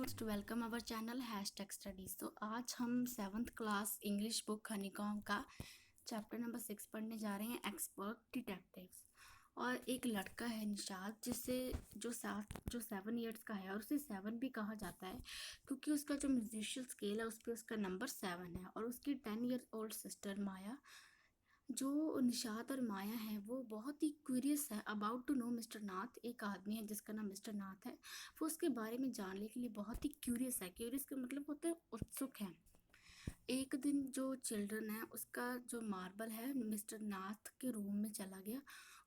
Most welcome our channel hashtag studies. तो आज हम 7th class English book honeycomb का चैप्टर नंबर 6 पढ़ने जा रहे हैं, एक्सपर्ट डिटेक्टिव्स। और एक लड़का है निशाद, जिसे जो 7 ईयर्स का है, और उसे 7 भी कहा जाता है क्योंकि उसका जो म्यूजिशियल स्केल है उस पर उसका नंबर 7 है। और उसकी 10 ईयर ओल्ड सिस्टर माया, जो निशात और माया है, वो बहुत ही क्यूरियस है अबाउट टू नो मिस्टर नाथ। एक आदमी है जिसका नाम मिस्टर नाथ है, वो उसके बारे में जानने के लिए बहुत ही क्यूरियस है। क्यूरियस का मतलब होता है उत्सुक है। एक दिन जो चिल्ड्रन है, उसका जो मार्बल है मिस्टर नाथ के रूम में चला गया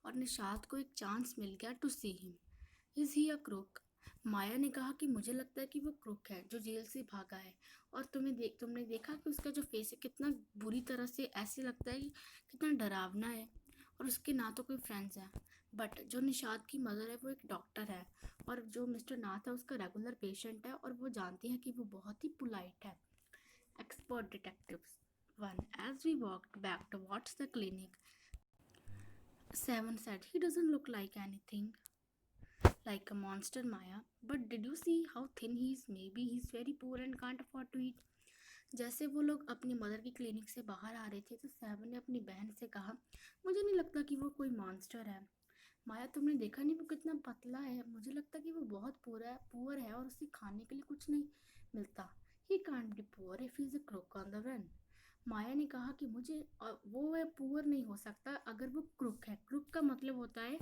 और निशात को एक चांस मिल गया to see him. Is he a crook? Maya ने कहा कि मुझे लगता है कि वो क्रूक है जो जेल से भागा है। और तुमने देखा कि उसका जो फेस है कितना बुरी तरह से ऐसे लगता है कि कितना डरावना है। और उसके ना तो कोई फ्रेंड्स हैं। बट जो निशात की मदर है वो एक डॉक्टर है, और जो मिस्टर नाथ है उसका रेगुलर पेशेंट है, और वो जानती है कि वो बहुत ही पोलाइट है। Expert detectives 1. As we walked back towards the clinic, 7 said, he doesn't look like anything like a monster, Maya. But did you see how thin he is? Maybe he's very poor and can't afford to eat. जैसे वो लोग अपनी mother की clinic से बाहर आ रहे थे तो 7 ने अपनी बहन से कहा, मुझे नहीं लगता कि वो कोई मॉन्स्टर है। माया, तुमने देखा नहीं वो कितना पतला है? मुझे लगता कि वो बहुत पुअर है और उसे खाने के लिए कुछ नहीं मिलता। He can't be poor if he is a crook on the run. Maya ने कहा कि वो है पुअर नहीं हो सकता अगर वो क्रुक है। क्रुक का मतलब होता है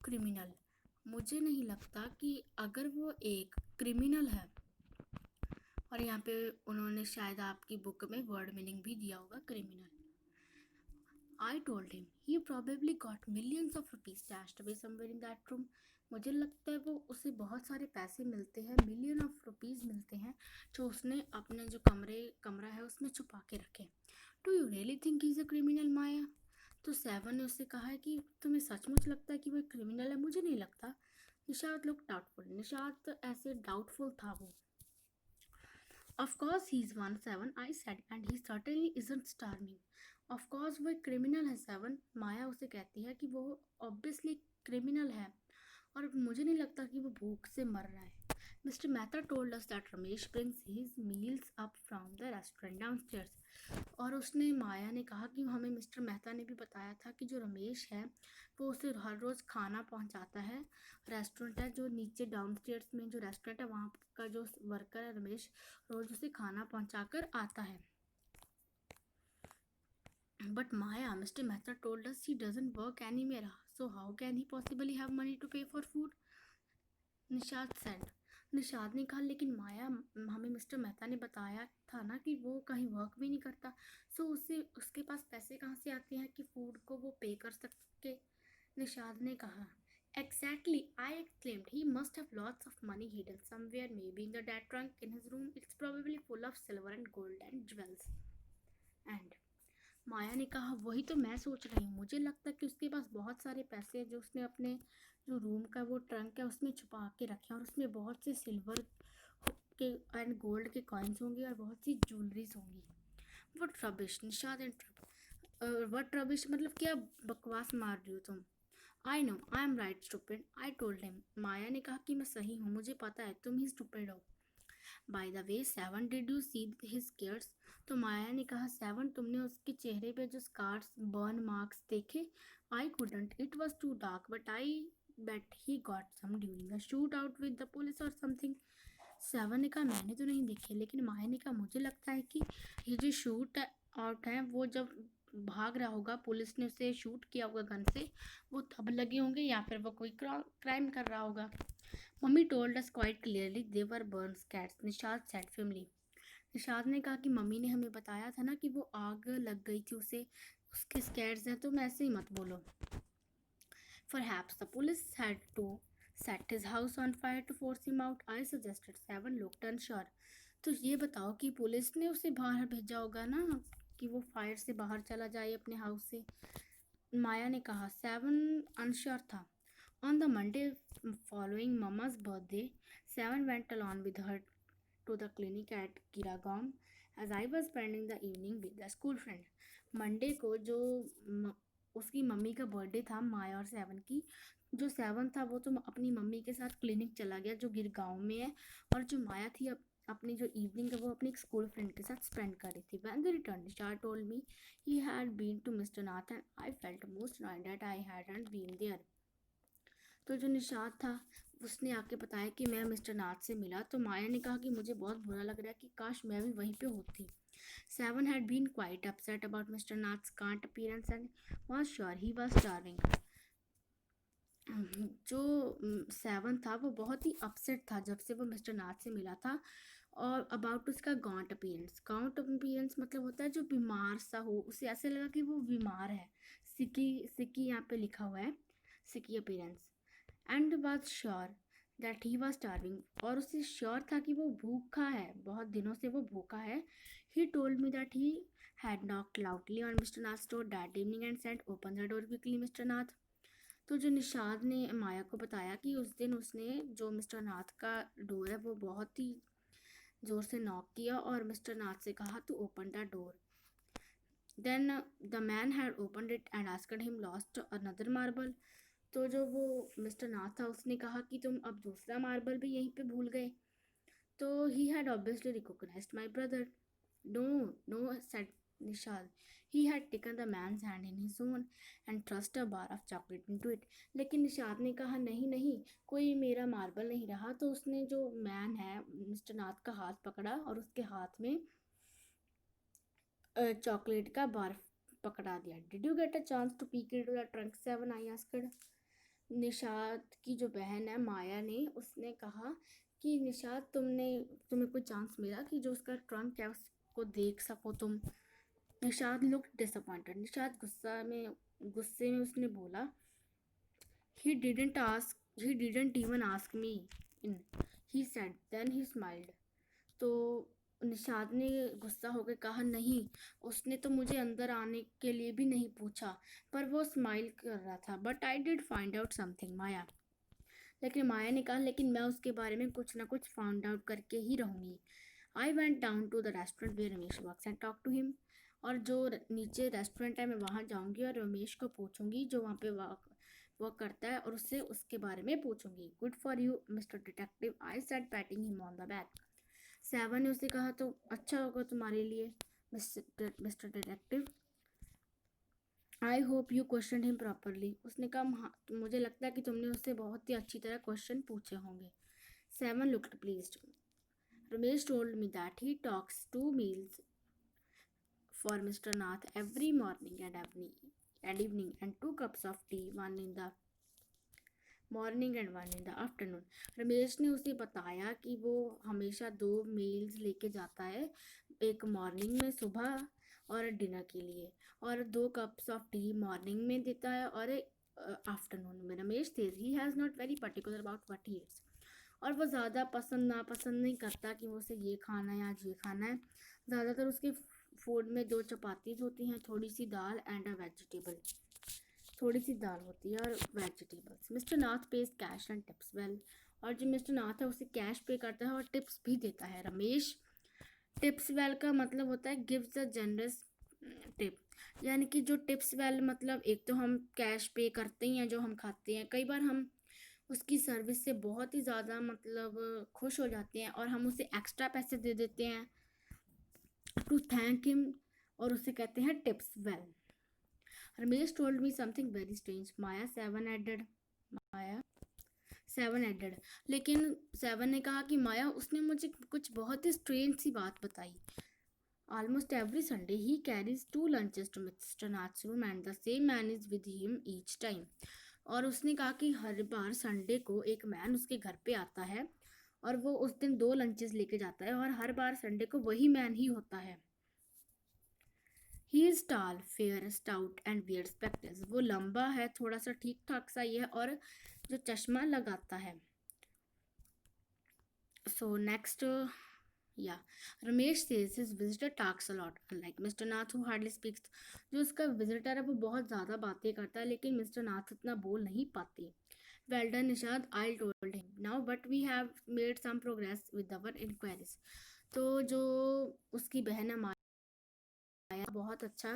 क्रिमिनल। मुझे नहीं लगता कि अगर वो एक क्रिमिनल है। और यहाँ पे उन्होंने शायद आपकी बुक में वर्ड मीनिंग भी दिया होगा, criminal. I told him he probably got millions of rupees stashed away somewhere in that room. मुझे लगता है वो उसे बहुत सारे पैसे मिलते हैं, मिलियन ऑफ रुपीज़ मिलते हैं, जो उसने अपने जो कमरा है उसमें छुपा के रखे। Do you really think he is a criminal, Maya? तो 7 ने उससे कहा है कि तुम्हें सचमुच लगता है कि वो एक क्रिमिनल है? मुझे नहीं लगता। Nishat look doubtful. निशात ऐसे डाउटफुल था वो। Of course he's 1/7, I said, and he certainly isn't starving. Of course वो एक क्रिमिनल है 7। माया उसे कहती है कि वो ऑब्वियसली क्रिमिनल है, और मुझे नहीं लगता कि वो भूख से मर रहा है। Mister Mehta told us that Ramesh brings his meals up from the restaurant downstairs. और उसने माया ने कहा कि हमें मिस्टर मेहता ने भी बताया था कि जो रमेश है वो उसे हर रोज़ खाना पहुंचाता है। रेस्टोरेंट है जो नीचे डाउनस्टेयर्स में जो रेस्टोरेंट है वहाँ का जो वर्कर है रमेश रोज उसे खाना पहुंचाकर आता है। But Maya, mister Mehta told us he doesn't work anywhere, so how can he possibly have money to pay for food? Nishad said. Nishad ने कहा, लेकिन माया, हमें मिस्टर मेहता ने बताया था ना कि वो कहीं वर्क भी नहीं करता, सो उसके पास पैसे कहाँ से आते हैं कि फूड को वो पे कर सके? निशाद ने कहा, exactly, I exclaimed. He must have lots of money hidden somewhere, maybe in the dead trunk in his room. It's probably full of silver and gold and jewels. And माया ने कहा, वही तो मैं सोच रही हूँ। मुझे लगता है कि उसके पास बहुत सारे पैसे हैं जो उसने अपने जो रूम का वो ट्रंक है उसमें छुपा के रखे हैं, और उसमें बहुत से सिल्वर के एंड गोल्ड के कॉइन्स होंगे और बहुत सी ज्वेलरीज होंगी। What rubbish, Nishad and what rubbish मतलब क्या बकवास मार रही हो तुम? I know I am right stupid, I told him. Maya ने कहा कि मैं सही हूँ, मुझे पता है तुम ही स्टूपिड हो। By the way 7, did you see his scarce? तो माया ने कहा, 7, तुमने उसके चेहरे पे जो स्कार्स बर्न मार्क्स देखे? I couldn't, it was too dark, but I bet he got some during a shootout with the police or something. 7 ने कहा, मैंने तो नहीं देखे, लेकिन माया ने कहा, मुझे लगता है कि ये जो शूट आउट है वो जब भाग रहा होगा, पुलिस ने उसे शूट किया होगा गन से, वो तब लगे होंगे, या फिर वो कोई क्राइम कर रहा होगा। Mummy told us quite clearly they were burns cats, Nishad said family. Nishad ने कहा कि मम्मी ने हमें बताया था ना कि वो आग लग गई थी उसे, उसके स्कैट्स हैं, तुम ऐसे ही मत बोलो। Perhaps the police had to set his house on fire to force him out, I suggested. 7 looked unsure. तो ये बताओ कि पुलिस ने उसे बाहर भेजा होगा ना कि वो फायर से बाहर चला जाए अपने हाउस से? माया ने कहा। 7 अनश्योर था। On the Monday following Mama's birthday, 7 went along with her to the clinic at Kiragam as I was spending the evening with a school friend. Monday को जो उसकी मम्मी का बर्थडे था, माया और 7 की, जो 7 था वो तो अपनी मम्मी के साथ क्लिनिक चला गया जो गिरगांव में है, और जो माया थी अपनी जो इवनिंग है वो अपनी एक स्कूल फ्रेंड के साथ स्पेंड कर रही थी. When they returned, Shah told me he had been to Mr. Nath and I felt most annoyed that I hadn't been there. तो जो निशात था उसने आके बताया कि मैं मिस्टर नाथ से मिला. तो माया ने कहा कि मुझे बहुत बुरा लग रहा है कि काश मैं भी वहीं पे होती. Seven had been quite upset about Mr. Nath's can't appearance and was sure he was starving. जो 7 था वो बहुत ही अपसेट था जब से वो मिस्टर नाथ से मिला था, और अबाउट उसका गॉन्ट अपीयरेंस. गॉन्ट अपीयरेंस मतलब होता है जो बीमार सा हो, उसे ऐसे लगा कि वो बीमार है. सिकी सिकी यहाँ पे लिखा हुआ है, सिकी appearance. And was sure that he was starving, और उसे श्योर था कि वो भूखा है, बहुत दिनों से वो भूखा है. He told me that he had knocked loudly on mister Nath's door that evening and said open the door quickly mister Nath. तो जो निशाद ने माया को बताया कि उस दिन उसने जो मिस्टर नाथ का डोर है वो बहुत ही ज़ोर से नॉक किया और मिस्टर नाथ से कहा to open the door. Then the man had opened it and asked him lost another marble. तो जो वो मिस्टर नाथ था उसने कहा कि तुम अब दूसरा मार्बल भी यहीं पे भूल गए. तो he had obviously recognised my brother. No no said Nishad. He had taken the man's hand in his own and thrust a bar of chocolate into it. लेकिन निशाद ने कहा नहीं नहीं, कोई मेरा मार्बल नहीं रहा. तो उसने जो मैन है मिस्टर नाथ का हाथ पकड़ा और उसके हाथ में चॉकलेट का बार पकड़ा दिया. Did you get a chance to peek into the trunk 7, I asked. Nishad की जो बहन है माया ने उसने कहा कि निशाद तुम्हें कोई चांस मिला कि जो उसका ट्रंक है उसको देख सको तुम. Nishad look disappointed. निशाद गुस्से में उसने बोला he didn't even ask me in, he said. Then he smiled. तो निशाद ने गुस्सा होकर कहा नहीं, उसने तो मुझे अंदर आने के लिए भी नहीं पूछा, पर वो स्माइल कर रहा था. But I did find out something Maya. लेकिन माया ने कहा लेकिन मैं उसके बारे में कुछ ना कुछ फाउंड आउट करके ही रहूँगी. I went down to the restaurant where Ramesh works and talk to him. और जो नीचे रेस्टोरेंट है मैं वहाँ जाऊँगी और रमेश को पूछूंगी जो वहाँ पे वर्क करता है, और उससे उसके बारे में पूछूंगी. Good for you mister detective, I said patting him on the back. 7 ने उसे कहा तो अच्छा होगा तुम्हारे लिए mister detective. I hope you question him properly. उसने कहा हाँ, मुझे लगता है कि तुमने उससे बहुत ही अच्छी तरह क्वेश्चन पूछे होंगे. 7 looked pleased. Ramesh told me that he talks 2 meals for Mr. Nath every morning and evening and 2 cups of tea, one in the morning and one in the afternoon. Ramesh ने उसे बताया कि वो हमेशा 2 मील्स लेके जाता है, एक मॉर्निंग में सुबह और डिनर के लिए, और 2 कप्स ऑफ टी मॉर्निंग में देता है और आफ्टरनून में. Ramesh says he has not very particular about what he eats. और वो ज़्यादा पसंद नापसंद नहीं करता कि वो उसे ये खाना है या ये खाना है. ज़्यादातर उसके फूड में 2 चपातीज होती हैं, थोड़ी सी दाल एंड अ वेजिटेबल. थोड़ी सी दाल होती है और vegetables. Mister Nath page cache and tips well. और जो मिस्टर नाथ है उसे कैश पे करता है और टिप्स भी देता है. रमेश टिप्स वेल का मतलब होता है गिव्स अ जनरस टिप. यानी कि जो टिप्स वेल मतलब एक तो हम कैश पे करते ही हैं जो हम खाते हैं, कई बार हम उसकी सर्विस से बहुत ही ज़्यादा मतलब खुश हो जाते हैं और हम उसे एक्स्ट्रा पैसे दे देते हैं टू थैंक हिम, और उसे कहते हैं tips well. Ramesh told me something very strange, Maya 7 added. लेकिन 7 ने कहा कि माया उसने मुझे कुछ बहुत ही स्ट्रेंज सी बात बताई. Almost every Sunday he carries 2 lunches to mister Nath's room and the same man is with him each time. और उसने कहा कि हर बार संडे को एक मैन उसके घर पे आता है और वो उस दिन 2 लंचेस लेके जाता है, और हर बार संडे को वही मैन ही होता है. He is tall fair stout and wears spectacles. वो लंबा है, थोड़ा सा ठीक ठाक सा ही है और जो चश्मा लगाता है. So next Ramesh says his visitor talks a lot unlike mister Nath who hardly speaks. जो उसका विजिटर है वो बहुत ज़्यादा बातें करता है लेकिन मिस्टर नाथ इतना बोल नहीं पाते. Well done Nishad, I told him now but we have made some progress with our enquiries. तो जो उसकी बहन है आया, बहुत अच्छा।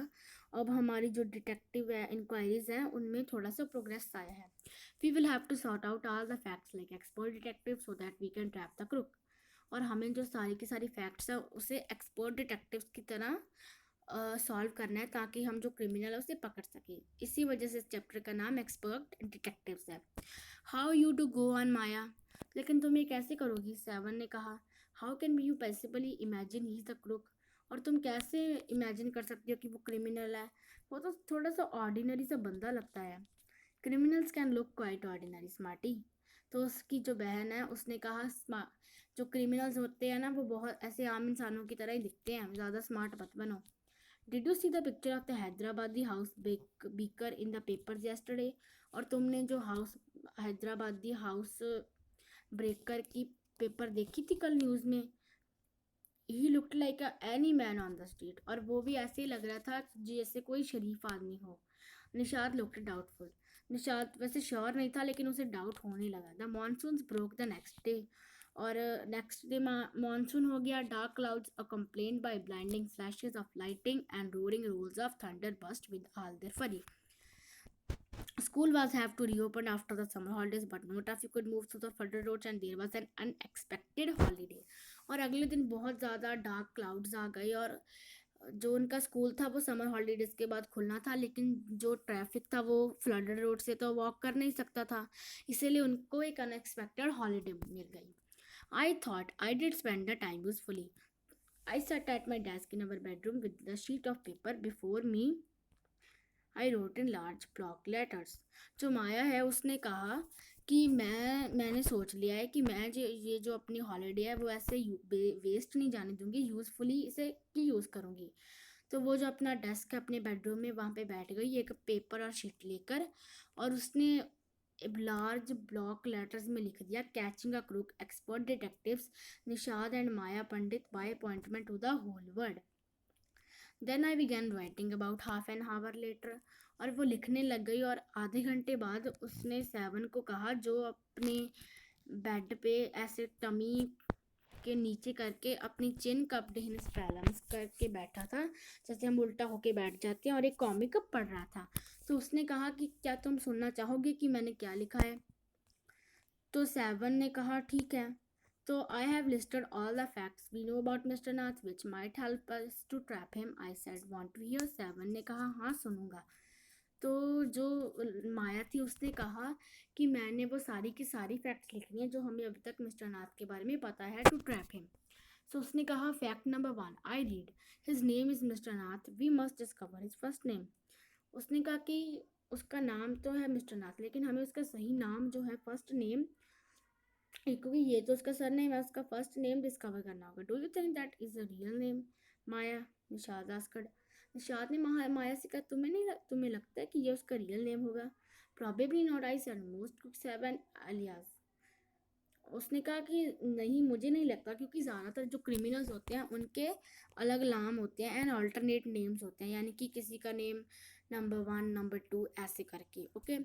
अब हमारी जो डिटेक्टिव इंक्वायरीज हैं उनमें थोड़ा सा प्रोग्रेस आया है। We will have to sort out all the facts like expert detective so that we can trap the crook. और हमें जो सारी की सारी फैक्ट्स है उसे एक्सपर्ट डिटेक्टिव की तरह सॉल्व करना है ताकि हम जो क्रिमिनल है उसे पकड़ सके। इसी वजह से इस चैप्टर का नाम एक्सपर्ट डिटेक्टिव्स है। How you to go on Maya, लेकिन तुम ये कैसे करोगी, सेवन ने कहा। How can you possibly imagine he is the crook, और तुम कैसे इमेजिन कर सकती हो कि वो क्रिमिनल है, वो तो थोड़ा सा ऑर्डिनरी सा बंदा लगता है। Criminals can look quite ordinary smarty. तो उसकी जो बहन है उसने कहा, जो क्रिमिनल्स होते हैं ना वो बहुत ऐसे आम इंसानों की तरह ही दिखते हैं, ज़्यादा स्मार्ट मत बनो। Did you see the picture of the Hyderabadi house beaker in the papers yesterday, और तुमने जो हाउस हैदराबादी हाउस ब्रेकर की पेपर देखी थी कल न्यूज़ में। He looked like any man on the street, और वो भी ऐसे ही लग रहा था जैसे कोई शरीफ आदमी हो। निशाद लुक्ड डाउटफुल, निशाद वैसे श्योर नहीं था लेकिन उसे डाउट होने लगा। The monsoon broke the next day, और नेक्स्ट डे मानसून हो गया। Dark clouds accompanied by blinding flashes of lighting and roaring rolls of thunder burst with all their fury. School was have to reopen after the summer holidays, but no traffic could move through the flooded roads and there was an unexpected holiday. और अगले दिन बहुत ज़्यादा dark clouds आ गई, और जो उनका school था वो समर हॉलीडेज के बाद खुलना था, लेकिन जो ट्रैफिक था वो फ्लडेड रोड से तो वॉक कर नहीं सकता था, इसीलिए उनको एक अनएक्सपेक्टेड हॉलीडे मिल गई। I thought I did spend the time usefully. I sat at my desk in our bedroom with the sheet of paper before me. I wrote in large block letters. जो माया है उसने कहा कि मैंने सोच लिया है कि मैं ये जो अपनी हॉलीडे है वो ऐसे वेस्ट नहीं जाने दूंगी, यूज़फुली इसे की यूज़ करूँगी। तो वो जो अपना डेस्क है अपने बेडरूम में वहाँ पे बैठ गई एक पेपर और शीट लेकर, और उसने लार्ज ब्लॉक लेटर्स में लिख दिया, catching a crook expert detectives Nishad and Maya Pandit by appointment to the whole world. Then I began writing about half an hour later, और वो लिखने लग गई। और आधे घंटे बाद उसने सेवन को कहा, जो अपने बेड पे ऐसे टमी के नीचे करके अपनी चिन कप्ड इन स्पैलम्स करके बैठा था, जैसे हम उल्टा होके बैठ जाते हैं, और एक कॉमिक पढ़ रहा था। तो उसने कहा कि क्या तुम सुनना चाहोगे कि मैंने क्या लिखा है। तो सेवन ने कहा ठीक है। तो I have listed all the facts we know about mister Nath which might help us to trap him. I said want to hear. Seven ने कहा हाँ सुनूंगा। तो जो माया थी उसने कहा कि मैंने वो सारी की सारी फैक्ट्स लिखनी है जो हमें अभी तक मिस्टर नाथ के बारे में पता है टू ट्रैप हिम। सो उसने कहा fact number 1 I read his name is mister Nath, we must discover his first name. उसने कहा कि उसका नाम तो है मिस्टर नाथ लेकिन हमें उसका सही नाम जो है फर्स्ट नेम, क्योंकि ये तो उसका सर नेम है, उसका फर्स्ट नेम डिस्कवर करना होगा। Do you think that is a real name Maya, Nishad asked. Nishad ने माया से कहा तुम्हें लगता है कि ये उसका रियल नेम होगा। Probably not, I said most कुक्स have an alias। उसने कहा कि नहीं मुझे नहीं लगता, क्योंकि ज़्यादातर जो क्रिमिनल्स होते हैं उनके अलग नाम होते हैं एंड अल्टरनेट नेम्स होते हैं, यानी कि किसी का नेम नंबर 1 नंबर 2 ऐसे करके। Okay,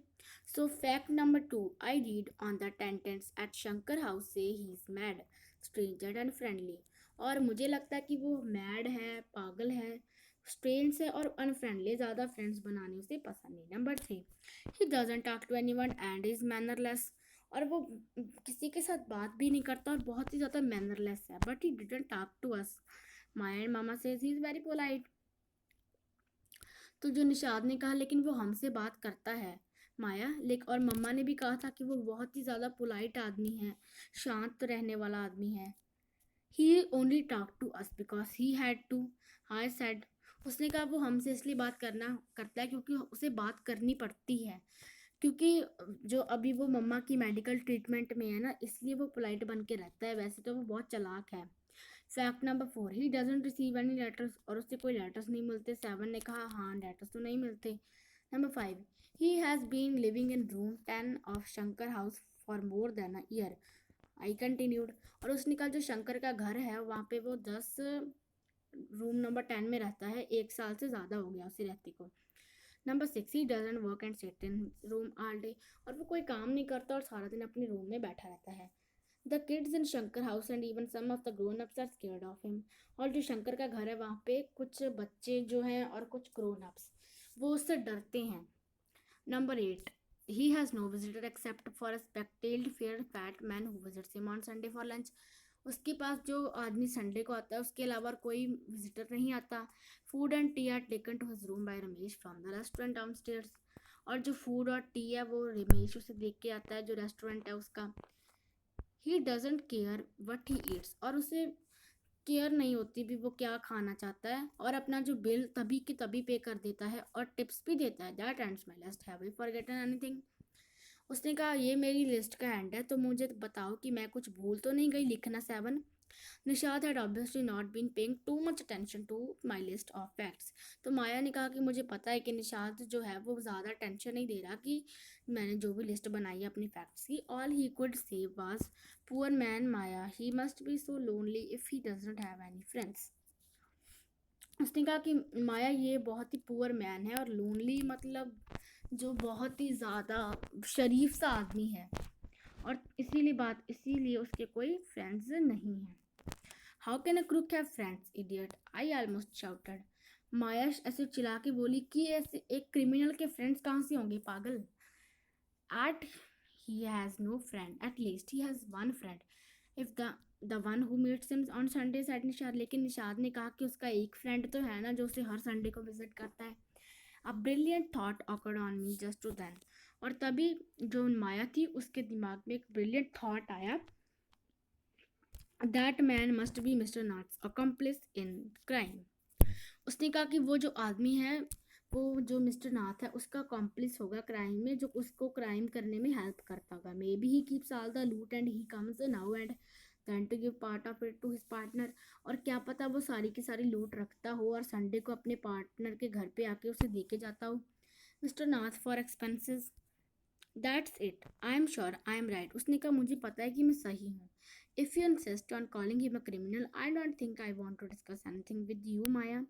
so fact number 2 I read on the tenants at Shankar house से he is mad stranger and friendly. और मुझे लगता है कि वो मैड है, पागल है, स्ट्रेंज है और अनफ्रेंडली, ज़्यादा फ्रेंड्स बनाने उसे पसंद नहीं। Number 3 he doesn't talk to anyone and is mannerless. और वो किसी के साथ बात भी नहीं करता और बहुत ही ज़्यादा मैनरलेस है। But he didn't talk to us, Maya and mama says he is very polite. तो जो निशाद ने कहा लेकिन वो हमसे बात करता है माया, लेकिन और मम्मा ने भी कहा था कि वो बहुत ही ज़्यादा पोलाइट आदमी है, शांत रहने वाला आदमी है। He only talk to us because he had to, I said. उसने कहा वो हमसे इसलिए बात करता है क्योंकि उसे बात करनी पड़ती है, क्योंकि जो अभी वो मम्मा की मेडिकल ट्रीटमेंट में है ना, इसलिए वो पोलाइट बन के रहता है, वैसे तो वो बहुत चालाक है। Fact number 4 he doesn't receive any letters, और उससे कोई लेटर्स नहीं मिलते। सेवन ने कहा हाँ लेटर्स तो नहीं मिलते। Number 5 he has been living in room 10 of Shankar house for more than a year, I continued. और उसने कहा जो शंकर का घर है वहाँ पे वो 10 रूम नंबर 10 में रहता है, 1 साल से ज़्यादा हो गया उसे रहते को। Number 6 he doesn't work and sit in room all day, और वो कोई काम नहीं करता और सारा दिन अपने रूम में बैठा रहता है। The kids in Shankar house and even some of the grown ups are scared of him. और जो शंकर का घर है वहाँ पे कुछ बच्चे जो हैं और कुछ ग्रोन अप्स वो उससे डरते हैं। Number 8, he has no visitor except for a spectacled fair fat man who visits him on Sunday for lunch। उसके पास जो आदमी संडे को आता है उसके अलावा कोई विजिटर नहीं आता। Food and tea are taken to his room by Ramesh from the restaurant downstairs. और जो फूड और टी है वो रमेश उसे देख के आता है जो रेस्टोरेंट है उसका। He doesn't care what he eats. और उसे केयर नहीं होती भी वो क्या खाना चाहता है और अपना जो बिल तभी के तभी पे कर देता है और टिप्स भी देता है। That ends my list, have you forgotten anything. उसने कहा ये मेरी लिस्ट का एंड है, तो मुझे बताओ कि मैं कुछ भूल तो नहीं गई लिखना। 7, Nishad had obviously not been paying too much attention to my list of facts। तो माया ने कहा कि मुझे पता है कि निशाद जो है वो ज़्यादा टेंशन नहीं दे रहा कि मैंने जो भी लिस्ट बनाई है अपनी फैक्ट्स की। All he could say was poor man Maya, he must be so lonely if he does not have any friends. उसने कहा कि माया ये बहुत ही पुअर मैन है और लोनली मतलब जो बहुत ही ज़्यादा शरीफ सा आदमी है और इसीलिए उसके कोई फ्रेंड्स नहीं हैं। How can a crook have friends idiot, I almost shouted. Maya ऐसे चिल्ला के बोली कि ऐसे एक क्रिमिनल के फ्रेंड्स कहाँ से होंगे पागल। Eight he has no friend, at least he has one friend if the one who meets him on Sunday said Nishad. लेकिन निशाद ने कहा कि उसका एक फ्रेंड तो है ना जो उसे हर संडे को विजिट करता है। A brilliant thought occurred on me just to then. और तभी जो माया थी उसके दिमाग में एक ब्रिलियंट थॉट आया। That man must be mister Nath's accomplice in crime. उसने कहा कि वो जो आदमी है वो जो मिस्टर नाथ है उसका कॉम्प्लिस होगा क्राइम में, जो उसको क्राइम करने में हेल्प करता होगा। Maybe he keeps all the loot and he comes now and then to give part of it to his partner. और क्या पता वो सारी की सारी लूट रखता हो और संडे को अपने पार्टनर के घर पे आके उसे दे के जाता हो mister Nath for expenses. That's it, I am sure I am right. उसने कहा मुझे पता है कि मैं सही हूँ। If you insist on calling him a criminal I don't think I want to discuss anything with you Maya.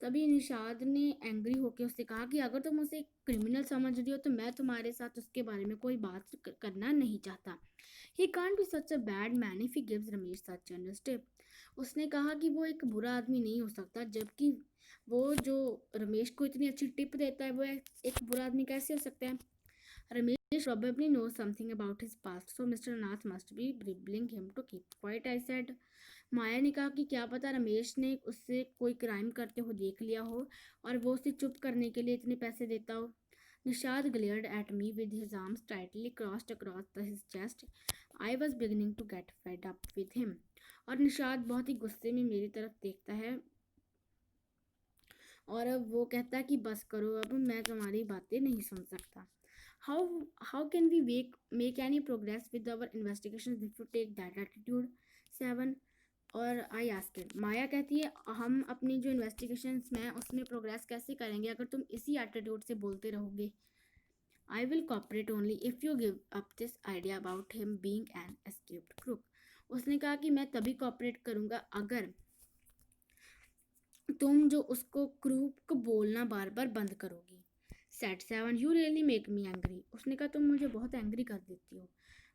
तभी निशाद ने एंग्री होकर उससे कहा कि अगर तुम उसे क्रिमिनल समझ रही हो तो मैं तुम्हारे साथ उसके बारे में कोई बात करना नहीं चाहता। ही can't B such a bad man if he gives Ramesh such generous tip. उसने कहा कि वो एक बुरा आदमी नहीं हो सकता जबकि वो जो रमेश को इतनी अच्छी टिप देता है वो एक बुरा आदमी कैसे हो सकता है। Ramesh probably knows something about his past, so Mr. Nath must be dribbling him to keep quiet, I said। माया ने कहा कि क्या पता रमेश ने उससे कोई क्राइम करते हुए देख लिया हो और वो उसे चुप करने के लिए इतने पैसे देता हो। Nishad glared at me with his arms tightly crossed across his chest। I was beginning to get fed up with him। और निशाद बहुत ही गुस्से में मेरी तरफ देखता है और अब वो कहता है कि बस करो, अब मैं तुम्हारी बातें नहीं सुन सकता। How can we make any progress with our investigations if you take that attitude? 7, और आई आस्क्ड। माया कहती है हम अपनी जो इन्वेस्टिगेशंस में उसमें प्रोग्रेस कैसे करेंगे अगर तुम इसी एटीट्यूड से बोलते रहोगे। I will cooperate only if you give up this idea about him being an escaped crook. उसने कहा कि मैं तभी कॉपरेट करूँगा अगर तुम जो उसको क्रूक बोलना बार बार बंद करोगी। Set 7, you really make me angry. उसने कहा तुम मुझे बहुत एंग्री कर देती हो।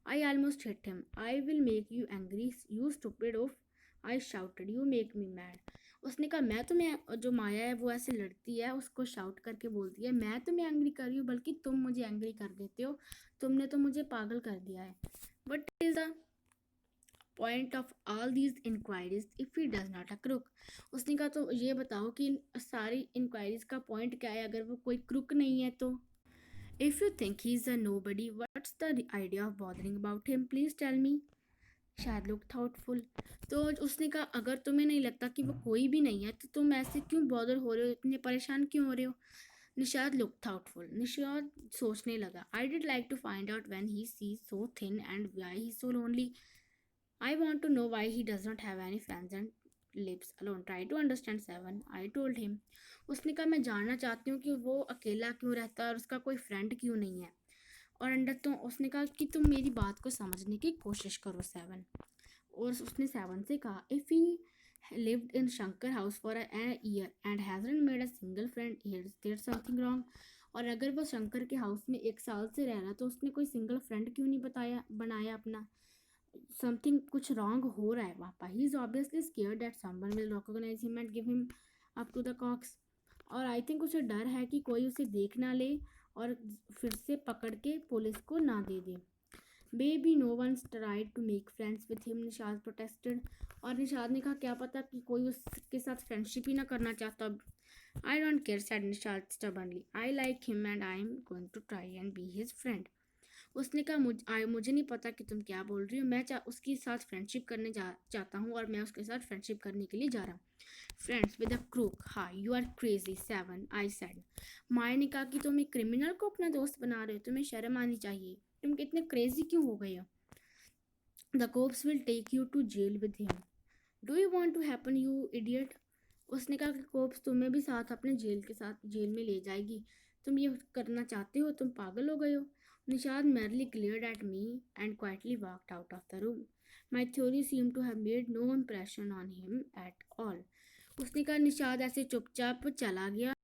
I almost hit him. I will make you angry you stupid of, I shouted, you make me mad. उसने कहा मैं तुम्हें, जो माया है वो ऐसे लड़ती है उसको शाउट करके बोलती है मैं तुम्हें एंग्री कर रही हूँ बल्कि तुम मुझे एंग्री कर देते हो, तुमने तो मुझे पागल कर दिया है। What is the point of all these enquiries if he does not a crook. उसने कहा तो ये बताओ कि इन सारी इंक्वायरीज का पॉइंट क्या है अगर वो कोई क्रुक नहीं है तो। If you think he is a nobody what's the idea of bothering about him, please tell me. शायद लुक थाउटफुल। तो उसने कहा अगर तुम्हें नहीं लगता कि वो कोई भी नहीं है तो तुम ऐसे क्यों बॉदर हो रहे हो, इतने परेशान क्यों हो रहे हो। निशाद लुक थाउटफुल। निशाद सोचने लगा। I did like to find out when he see so thin and why he so lonely. I want to know why he does not have any friends and lives alone. Try to understand 7, I told him। उसने कहा मैं जानना चाहती हूँ कि वो अकेला क्यों रहता है और उसका कोई फ्रेंड क्यों नहीं है। और अंडर तो उसने कहा कि तुम मेरी बात को समझने की कोशिश करो 7। और उसने 7 से कहा if he lived in Shankar house for a year and hasn't made a single friend, there's something wrong। और अगर वो शंकर के हाउस में 1 साल से रह रहा तो उसने कोई सिंगल फ्रेंड क्यों नहीं बनाया अपना। समथिंग कुछ रॉन्ग हो रहा है वहाँ पर। He is obviously scared that someone will recognise him and give him up to the cops. और आई थिंक उसे डर है कि कोई उसे देख ना ले और फिर से पकड़ के पुलिस को ना दे दे। Baby no one tried to make friends with him, Nishad protested. और निशाद ने कहा क्या पता कि कोई उसके साथ फ्रेंडशिप ही ना करना चाहता। I don't care said Nishad stubbornly. I like him and I am going to try and be his friend. उसने कहा मुझे नहीं पता कि तुम क्या बोल रही हो, मैं उसके साथ फ्रेंडशिप करने चाहता हूँ और मैं उसके साथ फ्रेंडशिप करने के लिए जा रहा हूँ। Friends with a crook, hi you are crazy seven, I said. Maya ने कहा कि तुम एक क्रिमिनल को अपना दोस्त बना रहे हो, तुम्हें शर्म आनी चाहिए, तुम कितने क्रेजी क्यों हो गए हो। The cops will take you to jail with him, do you want to happen you idiot. उसने कहा कि कोप्स तुम्हें भी साथ अपने जेल में ले जाएगी, तुम ये करना चाहते हो, तुम पागल हो गए हो। Nishad merely glared at me and quietly walked out of the room. My theory seemed to have made no impression on him at all. उसने कहा निशाद ऐसे चुपचाप चला गया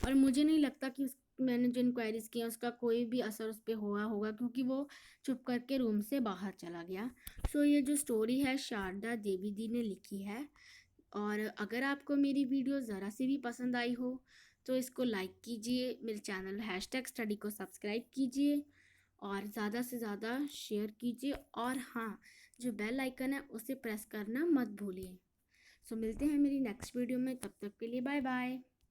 और मुझे नहीं लगता कि मैंने जो इंक्वायरीज किया उसका कोई भी असर उस पर हुआ होगा, क्योंकि वो चुप करके रूम से बाहर चला गया। सो ये जो स्टोरी है शारदा देवी ने लिखी है। और अगर आपको मेरी वीडियो ज़रा सी भी पसंद आई हो तो इसको लाइक कीजिए, मेरे चैनल #स्टडी को सब्सक्राइब कीजिए और ज़्यादा से ज़्यादा शेयर कीजिए। और हाँ, जो बेल आइकन है उसे प्रेस करना मत भूलिए। सो मिलते हैं मेरी नेक्स्ट वीडियो में, तब तक के लिए बाय बाय।